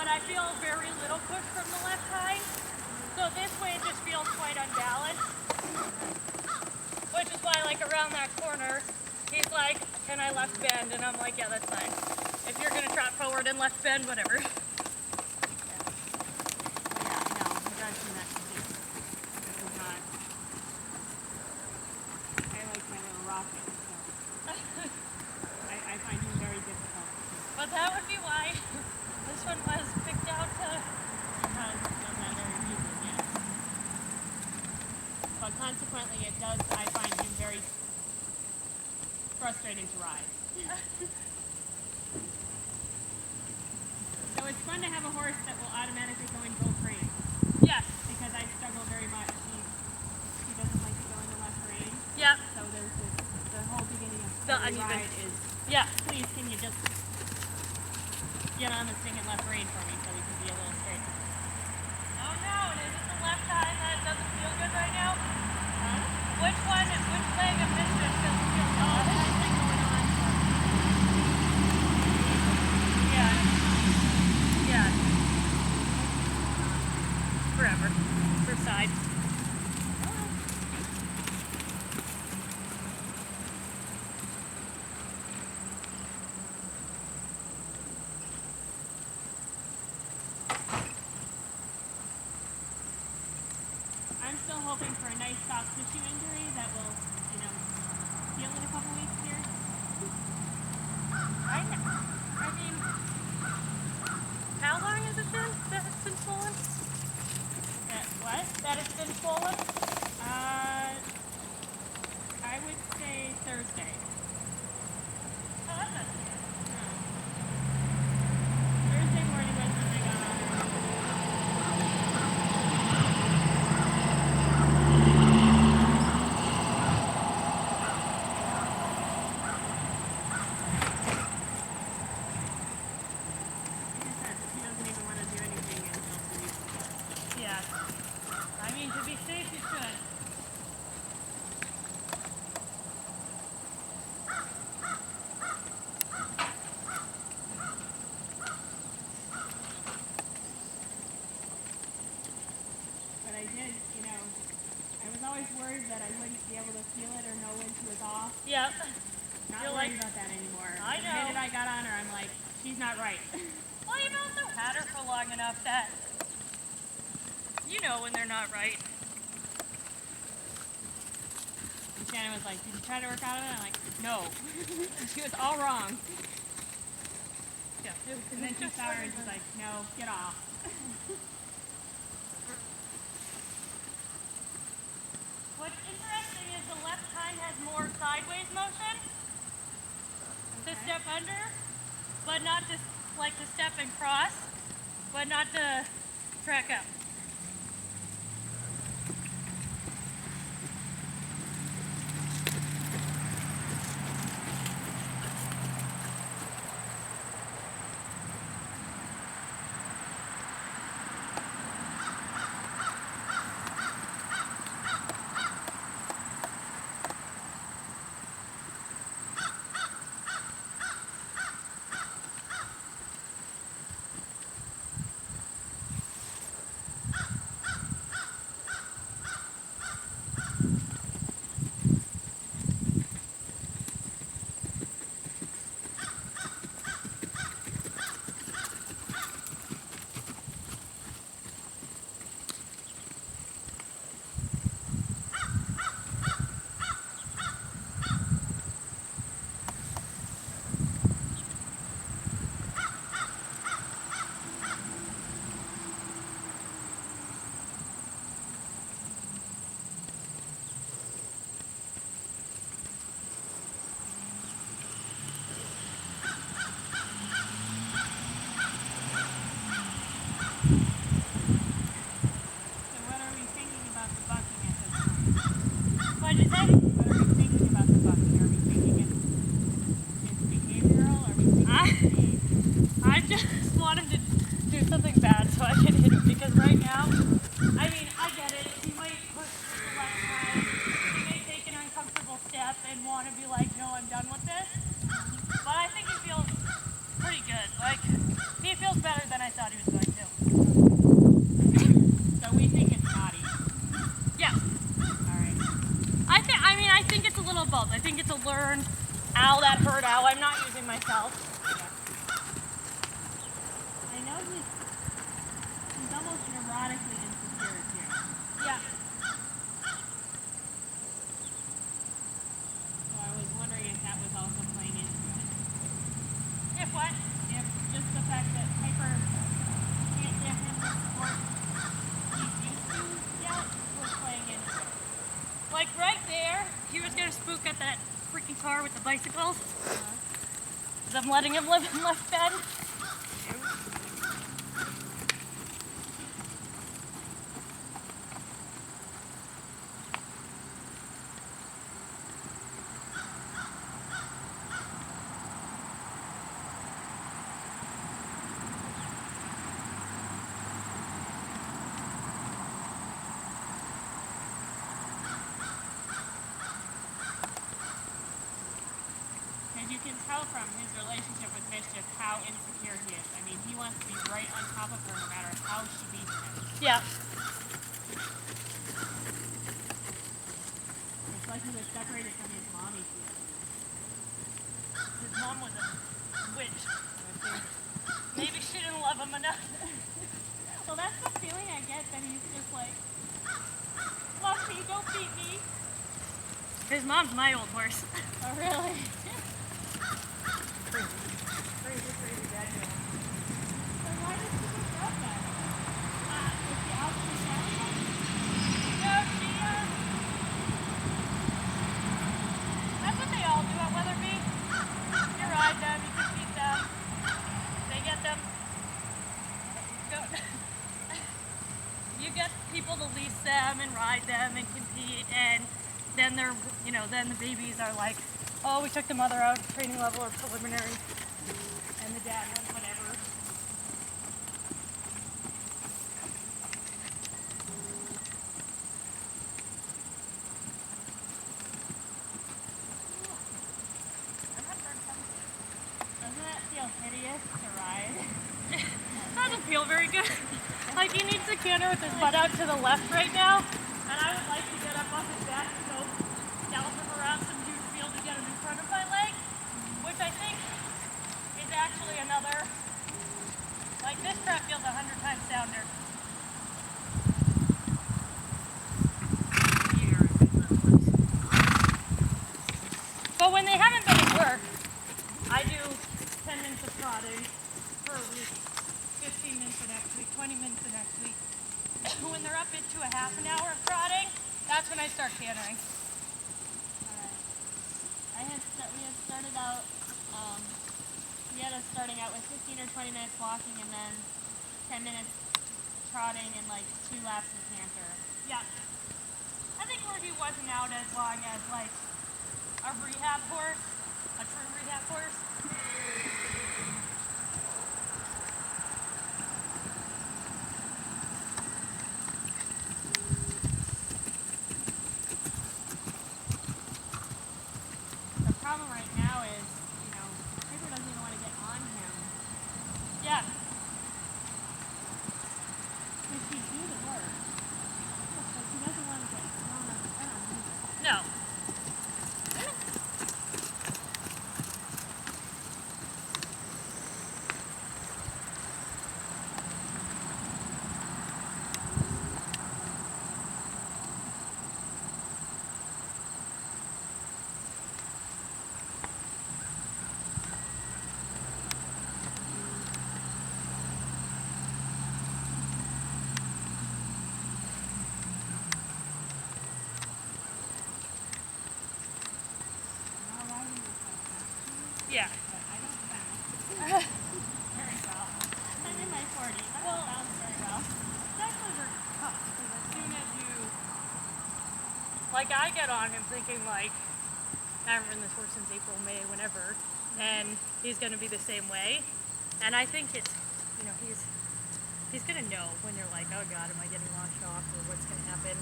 but I feel very little push from the left hind. So this way it just feels quite unbalanced. Which is why, like, around that corner, he's like, can I left bend? And I'm like, yeah, that's fine. If you're gonna trot forward and left bend, whatever. Yeah, no, the drive from that this is not. I like my little rocket, so I find him very difficult. But that would be why this one was picked out to. Because of that very reason, yes. But consequently, it does, I find him very frustrating to ride. So it's fun to have a horse that will automatically go in both reins. Yes. Because I struggle very much. He doesn't like to go in the left rein. Yeah. So there's this, the whole beginning of The every uneven. ride is, Yeah. please can you just get on the stinging left rein for me so we can be a little straighter. Oh no, and is it the left side that doesn't feel good right now? Huh? Which one, which leg of this just doesn't feel good? Oh, there's something going on. Yeah. Yeah. Forever. For side. I'm still hoping for a nice soft tissue injury that will, heal in a couple weeks here. I mean, how long has it been that it's been swollen? What? That it's been swollen? I would say Thursday. Oh, that's not too No. Thursday morning was when I got on her. He doesn't even want to do anything until 2 weeks ago. Yeah. I mean, to be safe, you should. But I did, I was always worried that I wouldn't be able to feel it or know when she was off. Yep. Not You're worried like, about that anymore. I The know. minute I got on her, I'm like, she's not right. Well, you've also had her for long enough that you know when they're not right. And Shannon was like, did you try to work out of it? I'm like, no. She was all wrong. Yeah. And then she saw her and she's like, no, get off. What's interesting is the left hind has more sideways motion to step under, but not to, like, to step and cross, but not to track up. He feels better than I thought he was going concerned. Ow, that hurt. Ow, I'm not using myself. I know he's almost neurotically insecure here. Yeah. So I was wondering if that was also playing into it. If what? If just the fact that Piper can't give him the support he's used to yet was playing into it. Like right there, he was gonna spook at that freaking car with the bicycles. Because I'm letting him live in Left Bend. And you can tell from his relationship with Mischief how insecure he is. I mean, he wants to be right on top of her no matter how she beats him. Yeah. It's like he was separated from his mommy for years. His mom was a witch. Maybe she didn't love him enough. Well, that's the feeling I get, that he's just like, love me, don't beat me. His mom's my old horse. Oh, really? Crazy dad. Then why did she pick up then? Is she out in the shower? No, she, that's what they all do at Weatherby. You ride them, you compete them. They get them. Go. You get people to lease them and ride them and compete, and then they're, then the babies are like, oh, we took the mother out of training level or preliminary, and the dad runs whatever. Doesn't that feel hideous to ride? Doesn't feel very good. Like he needs to canter with his butt out to the left right now, and I would like to get up off his back and go gallop him around some huge field to get him in front of my leg, which I think is actually another, like this crap feels 100 times sounder. But when they haven't been at work, I do 10 minutes of trotting per week, 15 minutes the next week, 20 minutes the next week. When they're up into a half an hour of trotting, that's when I start cantering. We had started out, we had us starting out with 15 or 20 minutes walking and then 10 minutes trotting and like 2 laps of canter. Yeah. I think Morgie wasn't out as long as like a rehab horse, a true rehab horse. The problem right now is, Piper doesn't even want to get on him. Yeah. Because she'd do the work. But she doesn't want to get thrown on the ground either. No. Not riding with my passion, Yeah. but I don't bounce very well. I'm in my 40s. I don't bounce very well. Cycles are tough because as soon as you, like I get on him thinking like, I haven't ridden this horse since April, May, whenever, and he's going to be the same way. And I think it's, he's going to know when you're like, oh God, am I getting launched off or what's going to happen?